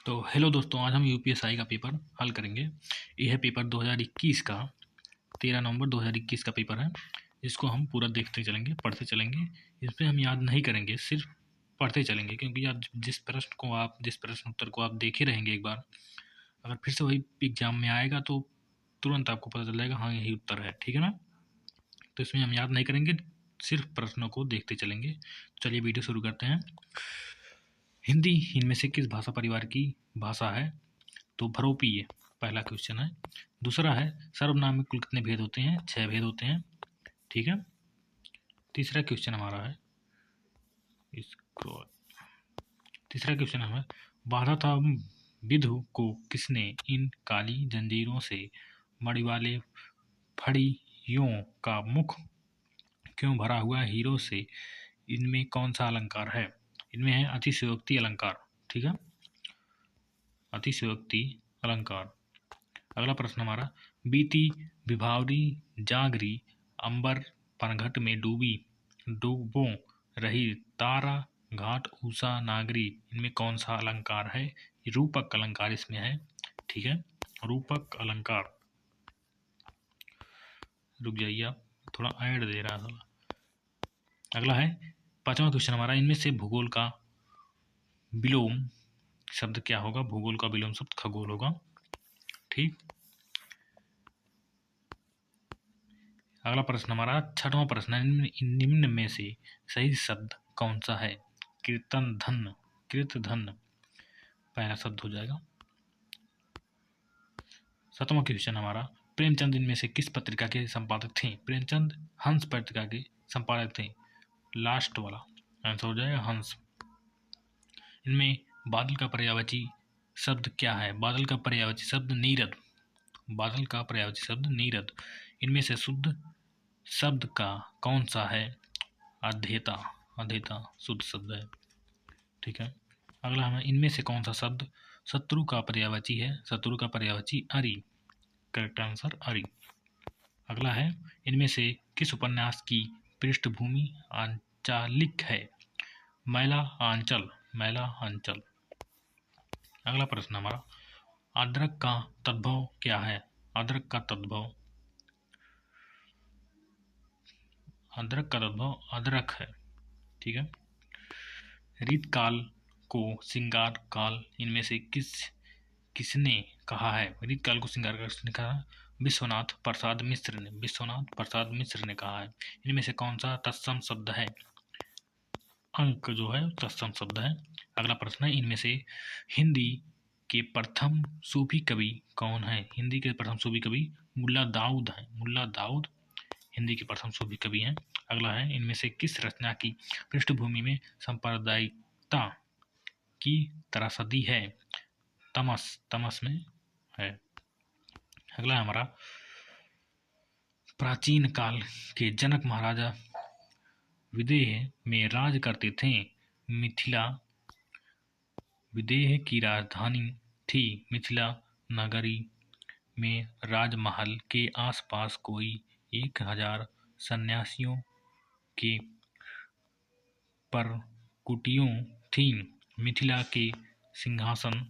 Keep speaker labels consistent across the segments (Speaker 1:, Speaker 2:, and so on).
Speaker 1: तो हेलो दोस्तों, आज हम यूपीएसआई का पेपर हल करेंगे। यह है पेपर 2021 का, 13 नवंबर 2021 का पेपर है। इसको हम पूरा देखते चलेंगे, पढ़ते चलेंगे। इसमें हम याद नहीं करेंगे, सिर्फ पढ़ते चलेंगे, क्योंकि आप जिस प्रश्न उत्तर को आप देखे रहेंगे एक बार, अगर फिर से वही एग्जाम में आएगा तो तुरंत आपको पता चल जाएगा, हाँ यही उत्तर है। ठीक है ना? तो इसमें हम याद नहीं करेंगे, सिर्फ प्रश्नों को देखते चलेंगे। चलिए वीडियो शुरू करते हैं। हिंदी इनमें से किस भाषा परिवार की भाषा है? तो भरोपीय पहला क्वेश्चन है। दूसरा है, सर्वनाम में कुल कितने भेद होते हैं? 6 भेद होते हैं। ठीक है। तीसरा क्वेश्चन हमारा है, इसको तीसरा क्वेश्चन हमें, बाधा था विधु को किसने इन काली जंजीरों से मणि वाले फड़ियों का मुख क्यों भरा हुआ हीरो से? इनमें कौन सा अलंकार है? इनमें है अतिशयोक्ति अलंकार। ठीक है, अतिशयोक्ति अलंकार। अगला प्रश्न हमारा, बीती विभावरी जागरी अंबर पनघट में डूबो रही तारा घाट उषा नागरी। इनमें कौन सा अलंकार है? रूपक अलंकार इसमें है। ठीक है, रूपक अलंकार। रुक जाइए, आप थोड़ा ऐड दे रहा था। अगला है पांचवा क्वेश्चन हमारा, इनमें से भूगोल का विलोम शब्द क्या होगा? भूगोल का विलोम शब्द खगोल होगा। ठीक। अगला प्रश्न हमारा छठवां प्रश्न है, निम्न में से सही शब्द कौन सा है? कृतधन पहला शब्द हो जाएगा। सातवां क्वेश्चन हमारा, प्रेमचंद इनमें से किस पत्रिका के संपादक थे? प्रेमचंद हंस पत्रिका के संपादक थे। लास्ट वाला आंसर हो जाएगा हंस। इनमें बादल का पर्यायवाची शब्द क्या है? बादल का पर्यायवाची शब्द नीरद। बादल का पर्यायवाची शब्द नीरद। इनमें से शुद्ध शब्द का कौन सा है? अध्येता। अध्येता शुद्ध शब्द है। ठीक है। अगला हमें, इनमें से कौन सा शब्द शत्रु का पर्यायवाची है? शत्रु का पर्यायवाची अरि। करेक्ट आंसर अरि। अगला है, इनमें से किस उपन्यास की पृष्ठभूमि आंचलिक है? मैला आंचल। मैला आंचल। अगला प्रश्न हमारा, अदरक का तद्भव क्या है? अदरक का तद्भव, अदरक का तद्भव अदरक है। ठीक है। रीतकाल को श्रृंगार काल इनमें से किसने कहा है? रीतकाल को श्रृंगार काल किसने कहा? विश्वनाथ प्रसाद मिश्र ने। विश्वनाथ प्रसाद मिश्र ने कहा है। इनमें से कौन सा तत्सम शब्द है? अंक जो है तत्सम शब्द है। अगला प्रश्न है, इनमें से हिंदी के प्रथम सूफी कवि कौन है? हिंदी के प्रथम सूफी कवि मुल्ला दाऊद है। मुल्ला दाऊद हिंदी के प्रथम सूफी कवि हैं। अगला है, इनमें से किस रचना की पृष्ठभूमि में सांप्रदायिकता की त्रासदी है? तमस। तमस में है। अगला हमारा, प्राचीन काल के जनक महाराजा विदेह में राज करते थे। मिथिला विदेह की राजधानी थी। मिथिला नगरी में राजमहल के आसपास कोई 1000 सन्यासियों के परकुटियों थीं। मिथिला के सिंहासन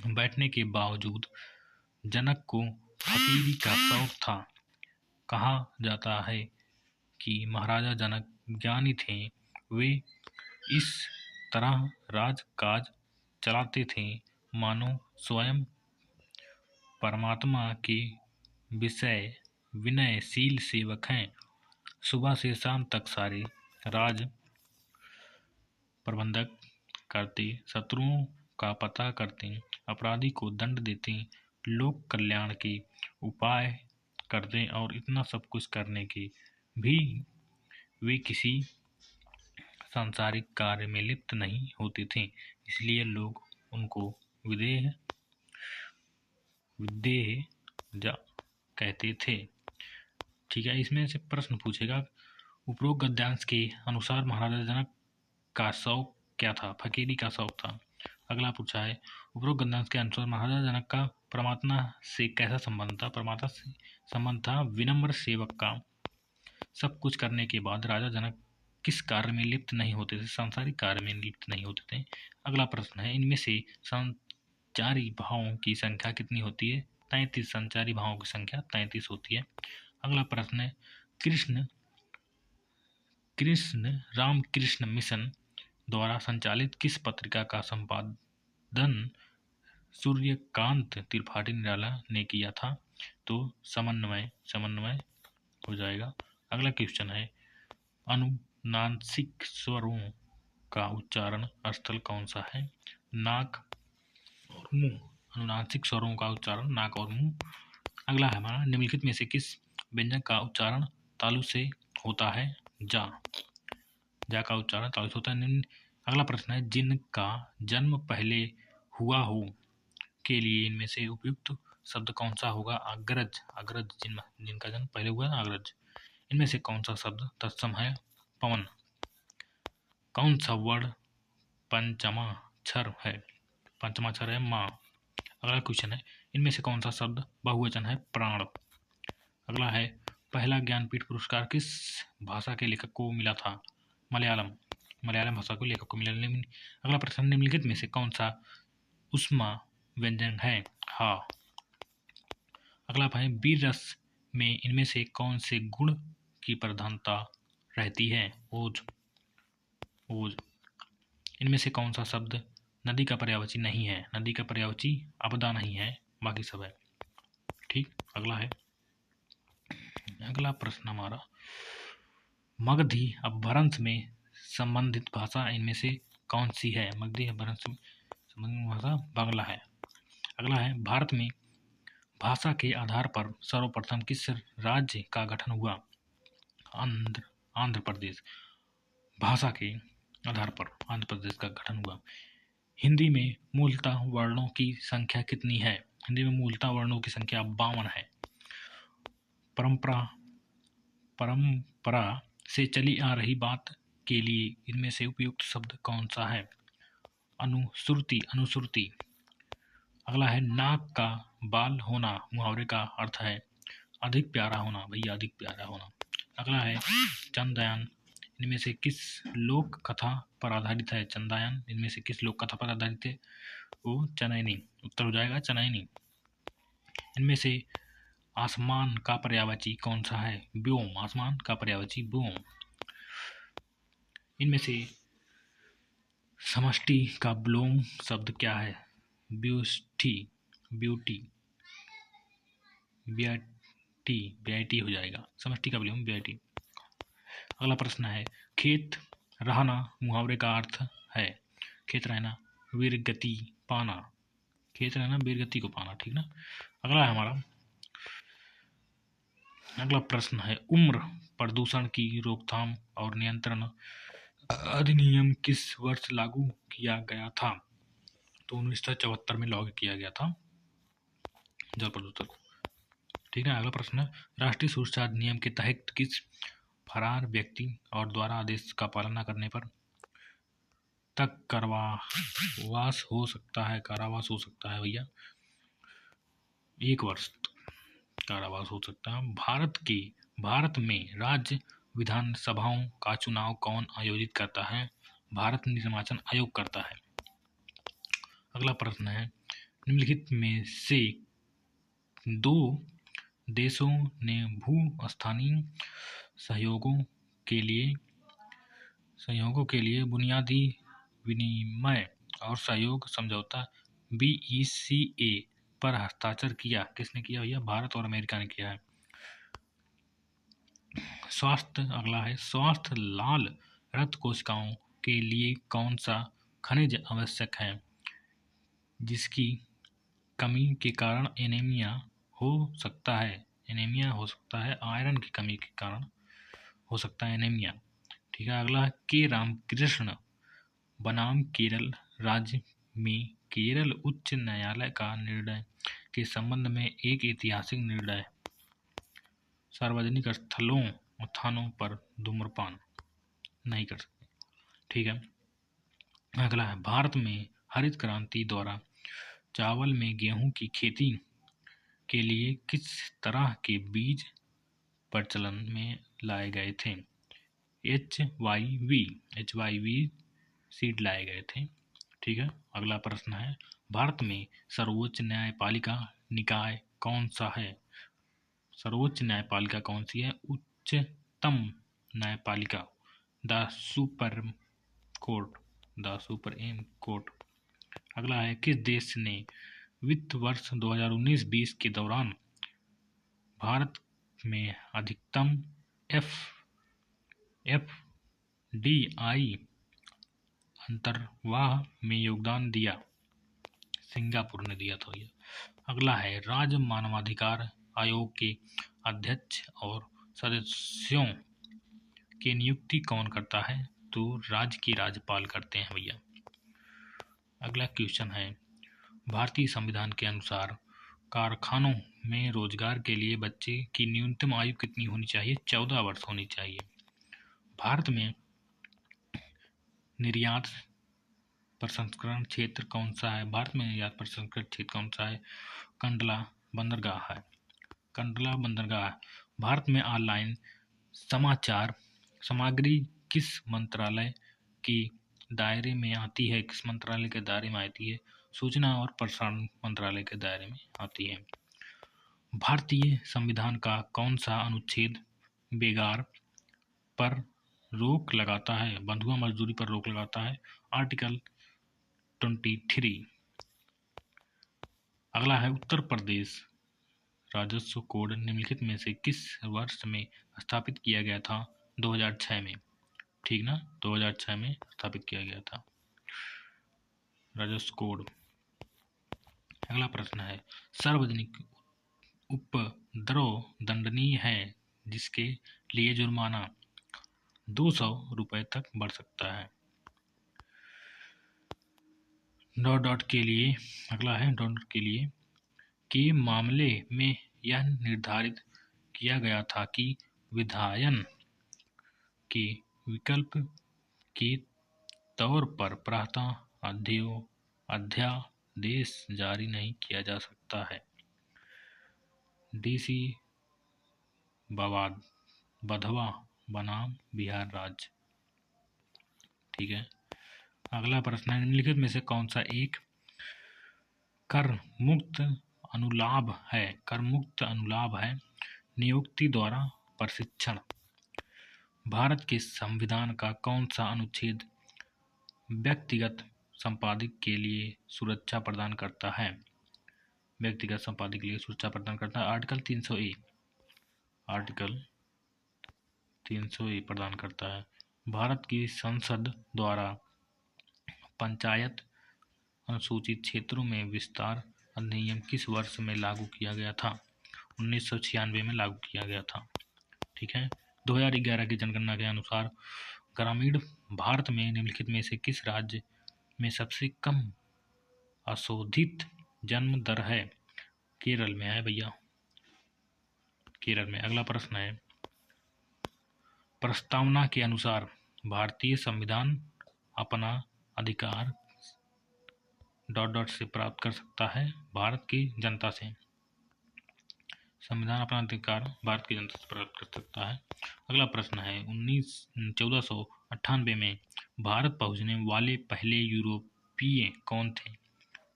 Speaker 1: बैठने के बावजूद जनक को फकीरी का शौक था। कहा जाता है कि महाराजा जनक ज्ञानी थे। वे इस तरह राजकाज चलाते थे मानो स्वयं परमात्मा के विषय विनयशील सेवक हैं। सुबह से शाम तक सारे राज प्रबंधक करते, शत्रुओं का पता करते, अपराधी को दंड देते, लोक कल्याण के उपाय करते, और इतना सब कुछ करने के भी वे किसी सांसारिक कार्य में लिप्त नहीं होते थे। इसलिए लोग उनको विदेह कहते थे। ठीक है। इसमें से प्रश्न पूछेगा, उपरोक्त गद्यांश के अनुसार महाराजा जनक का शौक क्या था? फकीरी का शौक था। अगला पूछा है, उपरोक्त गद्यांश के अनुसार महाराजा जनक का परमात्मा से कैसा संबंध था? परमात्मा से संबंध था विनम्र सेवक का। सब कुछ करने के बाद राजा जनक किस कार्य में लिप्त नहीं होते थे? सांसारिक कार्य में लिप्त नहीं होते थे। अगला प्रश्न है, इनमें से संचारी भावों की संख्या कितनी होती है? 33। संचारी भावों की संख्या 33 होती है। अगला प्रश्न है, कृष्ण कृष्ण रामकृष्ण मिशन द्वारा संचालित किस पत्रिका का संपादन सूर्यकांत त्रिपाठी निराला ने किया था? तो समन्वय हो जाएगा। अगला क्वेश्चन है, अनुनासिक स्वरों का उच्चारण स्थल कौन सा है? नाक और मुंह। अनुनासिक स्वरों का उच्चारण नाक और मुंह। अगला है हमारा, निम्नलिखित में से किस व्यंजन का उच्चारण तालु से होता है? जा का उच्चारण तालु से होता है। अगला प्रश्न है, जिनका जन्म पहले हुआ हो के लिए इनमें से उपयुक्त शब्द कौन सा होगा? अग्रज। जिनका जन्म पहले हुआ है अग्रज। इनमें से कौन सा शब्द तत्सम है? पवन। कौन सा वर्ण पंचमाक्षर है? पंचमाक्षर है माँ। अगला क्वेश्चन है, इनमें से कौन सा शब्द बहुवचन है? प्राण। अगला है, पहला ज्ञानपीठ पुरस्कार किस भाषा के लेखक को मिला था? मलयालम भाषा को लेखक को मिला। अगला प्रश्न, निम्नलिखित में से कौन सा उष्मा व्यंजन है? हाँ। अगला है, वीर रस में इनमें से कौन से गुण की प्रधानता रहती है? ओज। इनमें से कौन सा शब्द नदी का पर्यायवाची नहीं है? नदी का पर्यायवाची आपदा नहीं है, बाकी सब है। ठीक। अगला प्रश्न हमारा, मगधी अपभ्रंश में संबंधित भाषा इनमें से कौन सी है? मगधी अपभ्रंश से संबंधित भाषा बांग्ला है। अगला है, भारत में भाषा के आधार पर सर्वप्रथम किस राज्य का गठन हुआ? आंध्र प्रदेश। भाषा के आधार पर आंध्र प्रदेश का गठन हुआ। हिंदी में मूलतः वर्णों की संख्या कितनी है? हिंदी में मूलतः वर्णों की संख्या 52 है। परंपरा से चली आ रही बात के लिए इनमें से उपयुक्त शब्द कौन सा है? अनुश्रुति। अगला है, नाक का बाल होना मुहावरे का अर्थ है अधिक प्यारा होना। भैया अधिक प्यारा होना। अगला है, चंद्रयान इनमें से किस लोक कथा पर आधारित है? चंद्रयान इनमें से किस लोक कथा पर आधारित है? वो चनैनी। उत्तर हो जाएगा चनैनी। इनमें से आसमान का पर्यायवाची कौन सा है? व्योम। आसमान का पर्यायवाची व्योम। इनमें से समष्टि का विलोम शब्द क्या है? ब्यूटी हो जाएगा। समष्टि का विलोम ब्यूटी। अगला प्रश्न है, खेत रहना मुहावरे का अर्थ है? खेत रहना वीरगति पाना। खेत रहना वीरगति को पाना। ठीक ना। अगला है हमारा, अगला प्रश्न है, उम्र प्रदूषण की रोकथाम और नियंत्रण अधिनियम किस वर्ष लागू किया गया था? तो 1974 में लागू किया गया था जल प्रदूषण को। ठीक है। अगला प्रश्न है, राष्ट्रीय सुरक्षा अधिनियम के तहत किस फरार व्यक्ति और द्वारा आदेश का पालन न करने पर तक कारावास हो सकता है? कारावास हो सकता है भैया 1 वर्ष कारावास हो सकता है। भारत में राज्य विधानसभाओं का चुनाव कौन आयोजित करता है? भारत निर्वाचन आयोग करता है। अगला प्रश्न है, निम्नलिखित में से 2 देशों ने भू-स्थानीय सहयोगों के लिए बुनियादी विनिमय और सहयोग समझौता BECA पर हस्ताक्षर किया? किसने किया भैया? भारत और अमेरिका ने किया है। अगला है, स्वास्थ्य लाल रक्त कोशिकाओं के लिए कौन सा खनिज आवश्यक है जिसकी कमी के कारण एनीमिया हो सकता है? आयरन की कमी के कारण हो सकता है एनीमिया। ठीक है। अगला है, के रामकृष्ण बनाम केरल राज्य में केरल उच्च न्यायालय का निर्णय के संबंध में एक ऐतिहासिक निर्णय सार्वजनिक स्थानों पर धूम्रपान नहीं कर सकते। ठीक है। अगला है, भारत में हरित क्रांति द्वारा चावल में गेहूं की खेती के लिए किस तरह के बीज प्रचलन में लाए गए थे? HYV सीट लाए गए थे। ठीक है, अगला प्रश्न है, भारत में सर्वोच्च न्यायपालिका निकाय कौन सा है? सर्वोच्च न्यायपालिका कौन सी है? उच्चतम न्यायपालिका, the supreme court, the supreme court. अगला है, किस देश ने वित्त वर्ष 2019-20 के दौरान भारत में अधिकतम FDI अंतर्वाह में योगदान दिया? सिंगापुर ने दिया था ये। अगला है, राज्य मानवाधिकार आयोग के अध्यक्ष और सदस्यों की नियुक्ति कौन करता है? तो राज्य की राज्यपाल करते हैं भैया। अगला क्वेश्चन है, भारतीय संविधान के अनुसार कारखानों में रोजगार के लिए बच्चे की न्यूनतम आयु कितनी होनी चाहिए? 14 वर्ष होनी चाहिए। भारत में निर्यात प्रसंस्करण क्षेत्र कौन सा है? भारत में निर्यात प्रसंस्करण क्षेत्र कौन सा है? कंडला बंदरगाह है, कंडला बंदरगाह। भारत में ऑनलाइन समाचार सामग्री किस मंत्रालय के दायरे में आती है? किस मंत्रालय के दायरे में आती है? सूचना और प्रसारण मंत्रालय के दायरे में आती है। भारतीय संविधान का कौन सा अनुच्छेद बेगार पर रोक लगाता है? बंधुआ मजदूरी पर रोक लगाता है, आर्टिकल 23। अगला है, उत्तर प्रदेश राजस्व कोड निम्नलिखित में से किस वर्ष में स्थापित किया गया था? 2006 में। ठीक ना, 2006 में स्थापित किया गया था राजस्व कोड। अगला प्रश्न है, सार्वजनिक उपद्रव दंडनीय है जिसके लिए जुर्माना 200 रुपए तक बढ़ सकता है। डॉट के लिए, अगला है डॉट के लिए, के मामले में यह निर्धारित किया गया था कि विधायन के विकल्प के तौर पर प्रातः अध्यादेश जारी नहीं किया जा सकता है। DC बधवा बनाम बिहार राज्य। ठीक है, अगला प्रश्न है, निम्नलिखित में से कौन सा एक कर मुक्त अनुलाभ है? कर मुक्त अनुलाभ है नियुक्ति द्वारा प्रशिक्षण। भारत के संविधान का कौन सा अनुच्छेद व्यक्तिगत संपादक के लिए सुरक्षा प्रदान करता है? व्यक्तिगत संपादक के लिए सुरक्षा प्रदान करता है, आर्टिकल 300A, आर्टिकल 300A प्रदान करता है। भारत की संसद द्वारा पंचायत अनुसूचित क्षेत्रों में विस्तार अधिनियम किस वर्ष में लागू किया गया था? 1996 में लागू किया गया था। ठीक है, 2011 की जनगणना के अनुसार ग्रामीण भारत में निम्नलिखित में से किस राज्य में सबसे कम अशोधित जन्म दर है? केरल में है भैया, केरल में। अगला प्रश्न है, प्रस्तावना के अनुसार भारतीय संविधान अपना अधिकार से प्राप्त कर सकता है भारत की जनता से। संविधान अपना अधिकार भारत की जनता से प्राप्त कर सकता है। अगला प्रश्न है, 1498 में भारत पहुंचने वाले पहले यूरोपीय कौन थे?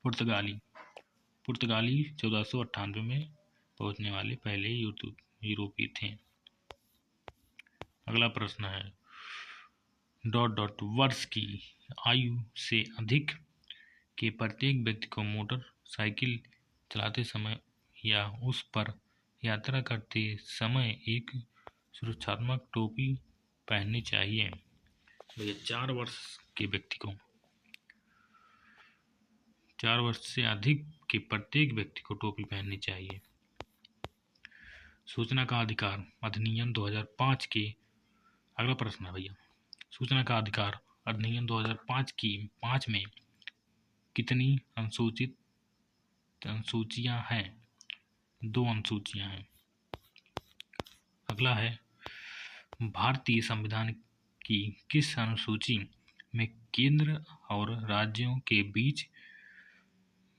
Speaker 1: पुर्तगाली। 1498 में पहुंचने वाले पहले यूरोपीय थे। अगला प्रश्न है, वर्ष की आयु से अधिक के प्रत्येक व्यक्ति को मोटरसाइकिल चलाते समय या उस पर यात्रा करते समय एक सुरक्षात्मक टोपी पहननी चाहिए। भैया 4 वर्ष के व्यक्ति को, 4 वर्ष से अधिक के प्रत्येक व्यक्ति को टोपी पहननी चाहिए। सूचना का अधिकार अधिनियम 2005 के, अगला प्रश्न है भैया, सूचना का अधिकार अधिनियम 2005 में कितनी अनुसूचियां हैं? 2 अनुसूचियां हैं। अगला है, भारतीय संविधान की किस अनुसूची में केंद्र और राज्यों के बीच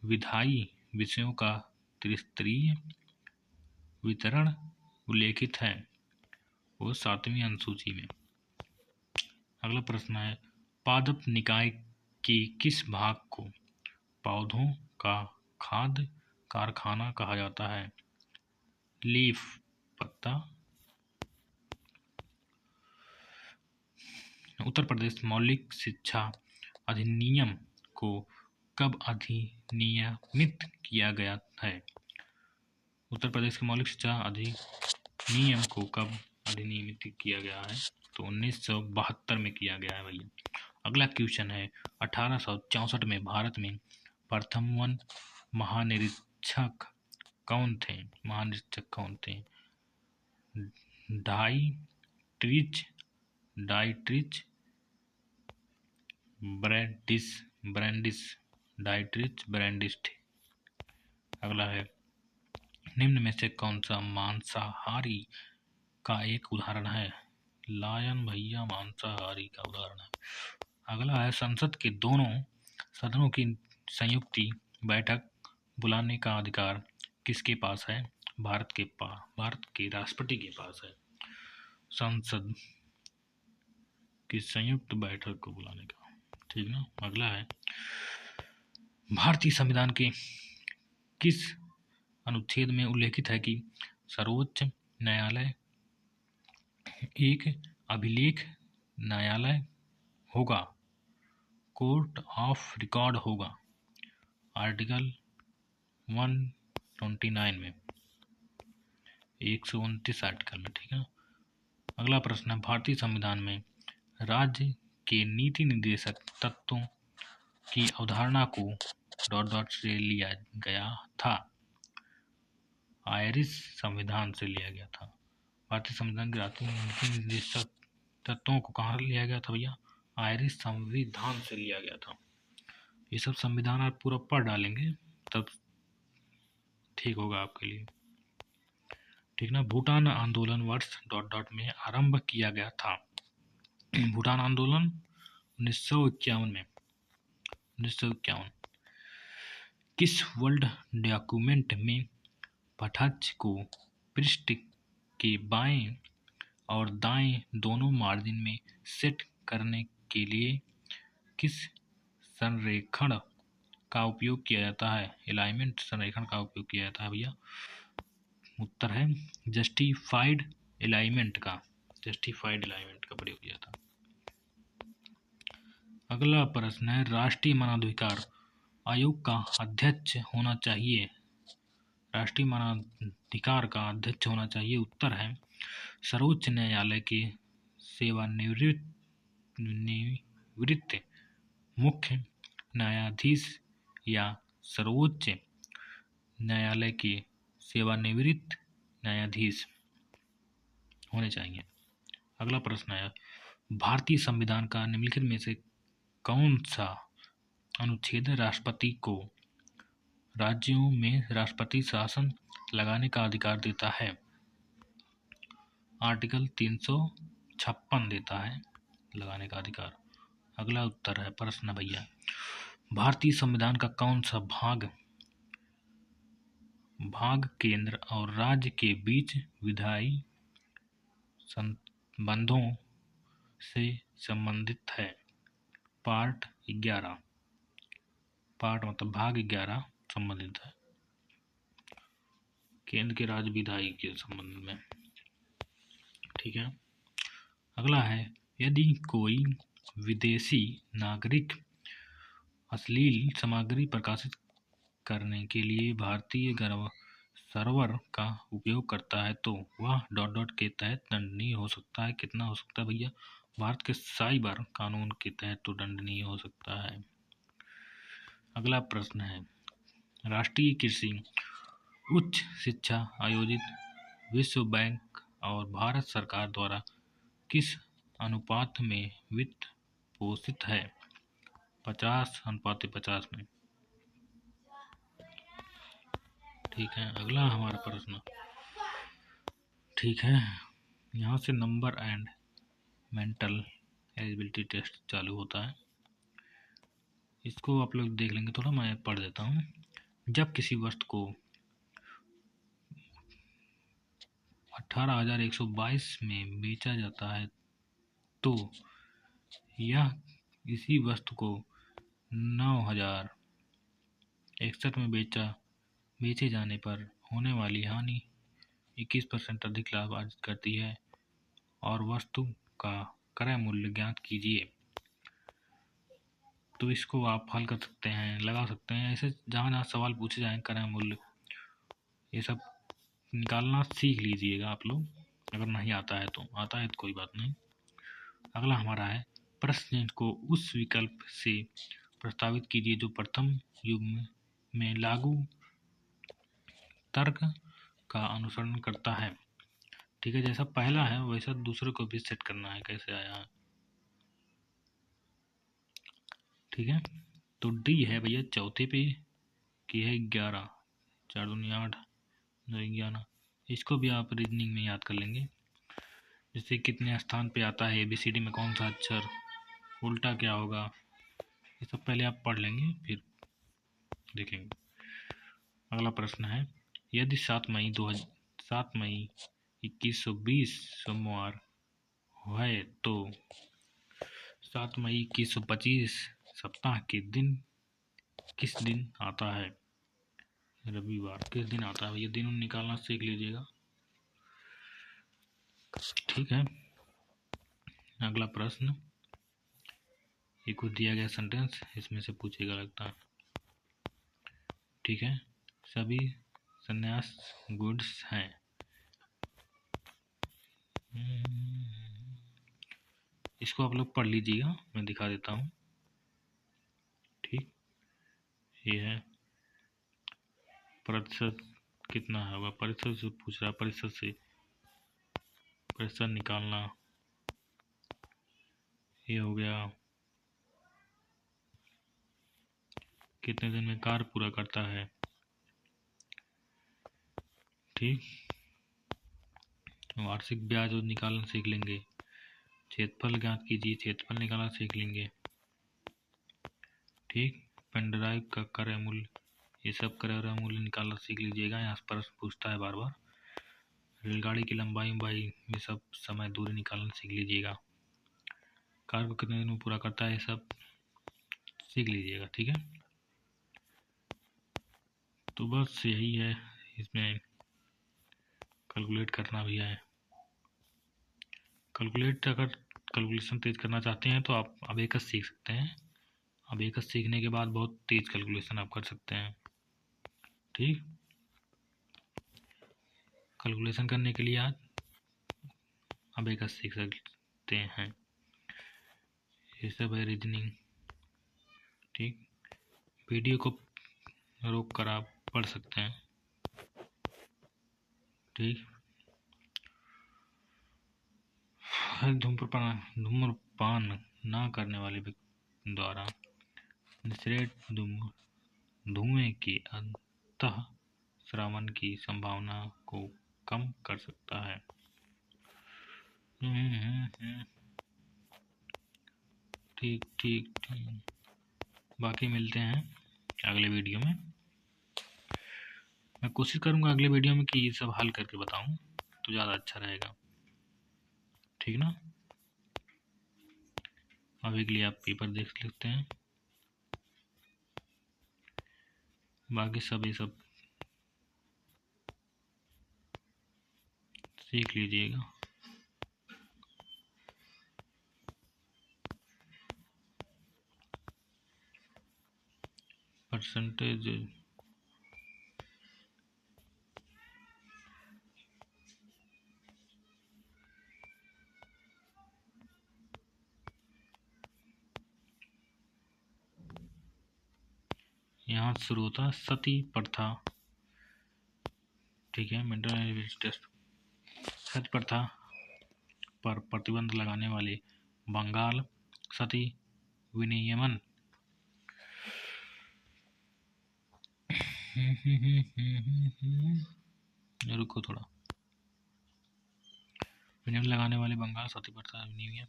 Speaker 1: विधायी विषयों का त्रिस्तरीय वितरण उल्लेखित है? वो 7वीं अनुसूची में। अगला प्रश्न है, पादप निकाय के किस भाग को पौधों का खाद्य कारखाना कहा जाता है? लीफ, पत्ता। उत्तर प्रदेश मौलिक शिक्षा अधिनियम को कब अधिनियमित किया गया है? उत्तर प्रदेश के मौलिक शिक्षा अधिनियम को कब अधिनियमित किया गया है? तो 1972 में किया गया है भैया। अगला क्वेश्चन है, 1864 में भारत में प्रथम वन महानिरीक्षक कौन थे? महानिरीक्षक कौन थे? डाइट्रिच ब्रैंडिस डाइट्रिच ब्रैंडिस थे। अगला है, निम्न में से कौन सा मांसाहारी का एक उदाहरण है? लायन भैया मांसाहारी का उदाहरण है। अगला है, संसद के दोनों सदनों की संयुक्त बैठक बुलाने का अधिकार किसके पास है? भारत के राष्ट्रपति के पास है संसद की संयुक्त बैठक को बुलाने का, ठीक ना। अगला है, भारतीय संविधान के किस अनुच्छेद में उल्लेखित है कि सर्वोच्च न्यायालय एक अभिलेख न्यायालय होगा, कोर्ट ऑफ रिकॉर्ड होगा? आर्टिकल 129 में, 129 आर्टिकल में, ठीक है। अगला प्रश्न है, भारतीय संविधान में राज्य के नीति निर्देशक तत्वों की अवधारणा को ... से लिया गया था? आयरिश संविधान से लिया गया था। भारतीय संविधान के नीति निर्देशक तत्वों को कहाँ लिया गया था भैया? आयरिश संविधान से लिया गया था। ये सब संविधान आप पूरा पढ़ डालेंगे तब ठीक होगा आपके लिए, ठीक ना। भूटान आंदोलन वर्ष ... में आरंभ किया गया था। भूटान आंदोलन 1951 में, 1951। किस वर्ड डॉक्यूमेंट में पठाच को पृष्ठ के बाएं और दाएं दोनों मार्जिन में सेट करने के लिए किस संरेखण का उपयोग किया जाता है? अलाइनमेंट संरेखण का उपयोग किया जाता है भैया। उत्तर है जस्टिफाइड अलाइनमेंट का प्रयोग किया था। अगला प्रश्न है, राष्ट्रीय मानवाधिकार आयोग का अध्यक्ष होना चाहिए? राष्ट्रीय मानवाधिकार का अध्यक्ष होना चाहिए। उत्तर है सर्वोच्च न्यायालय के सेवानिवृत्त मुख्य न्यायाधीश या सर्वोच्च न्यायालय के सेवानिवृत्त न्यायाधीश होने चाहिए। अगला प्रश्न है, भारतीय संविधान का निम्नलिखित में से कौन सा अनुच्छेद राष्ट्रपति को राज्यों में राष्ट्रपति शासन लगाने का अधिकार देता है? आर्टिकल 356 देता है लगाने का अधिकार। अगला उत्तर है प्रश्न भैया, भारतीय संविधान का कौन सा भाग केंद्र और राज्य के बीच विधायी संबंधों से संबंधित है? पार्ट 11, पार्ट मतलब भाग 11 संबंधित है केंद्र के राज्य विधायी के संबंध में, ठीक है। अगला है, यदि कोई विदेशी नागरिक अश्लील सामग्री प्रकाशित करने के लिए भारतीय सर्वर का उपयोग करता है तो वह ... के तहत दंडनीय हो सकता है। कितना हो सकता है भैया? भारत के साइबर कानून के तहत तो दंडनीय हो सकता है। अगला प्रश्न है, राष्ट्रीय कृषि उच्च शिक्षा आयोजित विश्व बैंक और भारत सरकार द्वारा किस अनुपात में वित्त पोषित है? 50:50 में, ठीक है। अगला हमारा प्रश्न, ठीक है, यहाँ से number and mental eligibility test चालू होता है, इसको आप लोग देख लेंगे। थोड़ा मैं पढ़ देता हूँ। जब किसी वस्तु को 18,122 में बेचा जाता है तो यह इसी वस्तु को 9,061 में बेचे जाने पर होने वाली हानि 21% अधिक लाभ अर्जित करती है और वस्तु का क्रय मूल्य ज्ञात कीजिए। तो इसको आप हल कर सकते हैं, लगा सकते हैं। ऐसे जहाँ सवाल पूछे जाएँ क्रय मूल्य, ये सब निकालना सीख लीजिएगा आप लोग। अगर नहीं आता है तो, आता है तो कोई बात नहीं। अगला हमारा है, प्रश्न को उस विकल्प से प्रस्तावित कीजिए जो प्रथम युग में लागू तर्क का अनुसरण करता है। ठीक है, जैसा पहला है वैसा दूसरे को भी सेट करना है, कैसे आया है। ठीक है, तो डी है भैया चौथे पे की है 11, 4 दूनी 8, 11। इसको भी आप रीजनिंग में याद कर लेंगे। जैसे कितने स्थान पे आता है, ABCD में कौन सा अक्षर, उल्टा क्या होगा, ये सब पहले आप पढ़ लेंगे फिर देखेंगे। अगला प्रश्न है, यदि 7 मई 2120 सोमवार है तो 7 मई 2125 सप्ताह के दिन किस दिन आता है? रविवार किस दिन आता है? ये दिन निकालना सीख लीजिएगा। ठीक है, अगला प्रश्न, एक कुछ दिया गया सेंटेंस, इसमें से पूछेगा लगता है। ठीक है, सभी संन्यास गुड्स हैं। इसको आप लोग पढ़ लीजिएगा, मैं दिखा देता हूँ। ठीक, ये है प्रतिशत कितना होगा, प्रतिशत से पूछ रहा है, प्रतिशत निकालना। ये हो गया कितने दिन में कार्य पूरा करता है। ठीक, वार्षिक ब्याज निकालना सीख लेंगे। क्षेत्रफल ज्ञात कीजिए, क्षेत्रफल निकालना सीख लेंगे। ठीक, पेन ड्राइव का क्रय मूल्य, ये सब क्रय मूल्य निकालना सीख लीजिएगा। यहाँ पर पूछता है बार बार। रेलगाड़ी की लंबाई ये सब समय दूरी निकालना सीख लीजिएगा। कार्य को कितने दिन में पूरा करता है, ये सब सीख लीजिएगा। ठीक है, तो बस यही है, इसमें कैलकुलेट करना भी है। अगर कैलकुलेशन तेज करना चाहते हैं तो आप अबेकस सीख सकते हैं। अबेकस सीखने के बाद बहुत तेज कैलकुलेशन आप कर सकते हैं। ठीक, कैलकुलेशन करने के लिए आज अबेकस सीख सकते हैं। ये सब है रीजनिंग। ठीक, वीडियो को रोक कर आप पढ़ सकते हैं। ठीक, धूम्रपान ना करने वाले व्यक्ति द्वारा निसरेट धुएं के अंतः श्रावण की संभावना को कम कर सकता है। ठीक ठीक ठीक, बाकी मिलते हैं अगले वीडियो में। मैं कोशिश करूंगा अगले वीडियो में कि ये सब हल करके बताऊं तो ज़्यादा अच्छा रहेगा। ठीक ना, अभी के लिए आप पेपर देख सकते हैं, बाकी सब ये सब सीख लीजिएगा। परसेंटेज यहाँ शुरू होता सती प्रथा। ठीक है, मेंटल टेस्ट। सती प्रथा पर प्रतिबंध लगाने वाले बंगाल सती विनियमन। रुको थोड़ा, विनियमन लगाने वाले बंगाल सती प्रथा विनियमन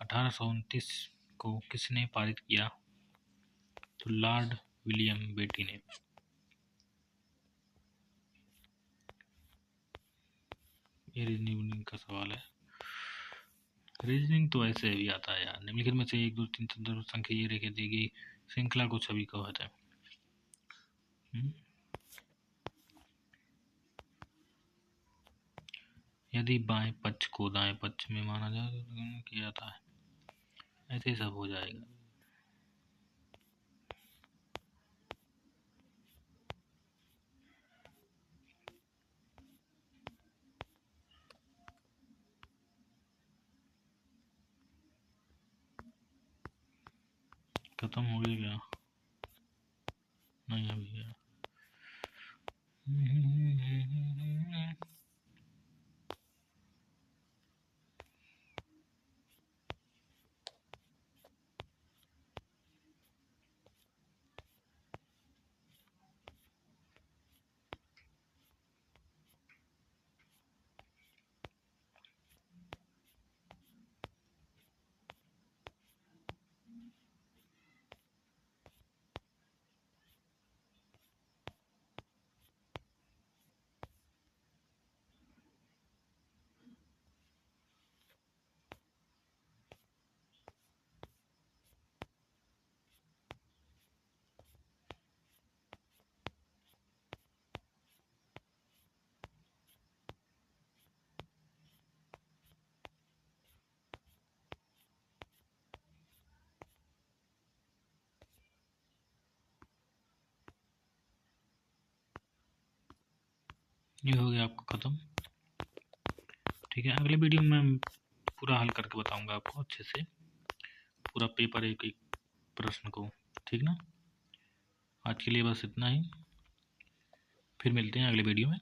Speaker 1: 1829 को किसने पारित किया? तो लॉर्ड विलियम बेटी ने। ये रीजनिंग का सवाल है। रीजनिंग तो ऐसे भी आता है यार। निम्नलिखित में से 1 2 3 चतुर्थ संख्या ये रेखे दी गई श्रृंखला को छवि कहते हैं। यदि बाएं पक्ष को दाएं पक्ष में माना जाए तो किया जाता है। ऐसे ही सब हो जाएगा। खत्म हो गया क्या? नहीं अभी है। ये हो गया आपका खत्म। ठीक है, अगले वीडियो में मैं पूरा हल करके बताऊंगा आपको अच्छे से, पूरा पेपर एक एक प्रश्न को। ठीक ना, आज के लिए बस इतना ही, फिर मिलते हैं अगले वीडियो में।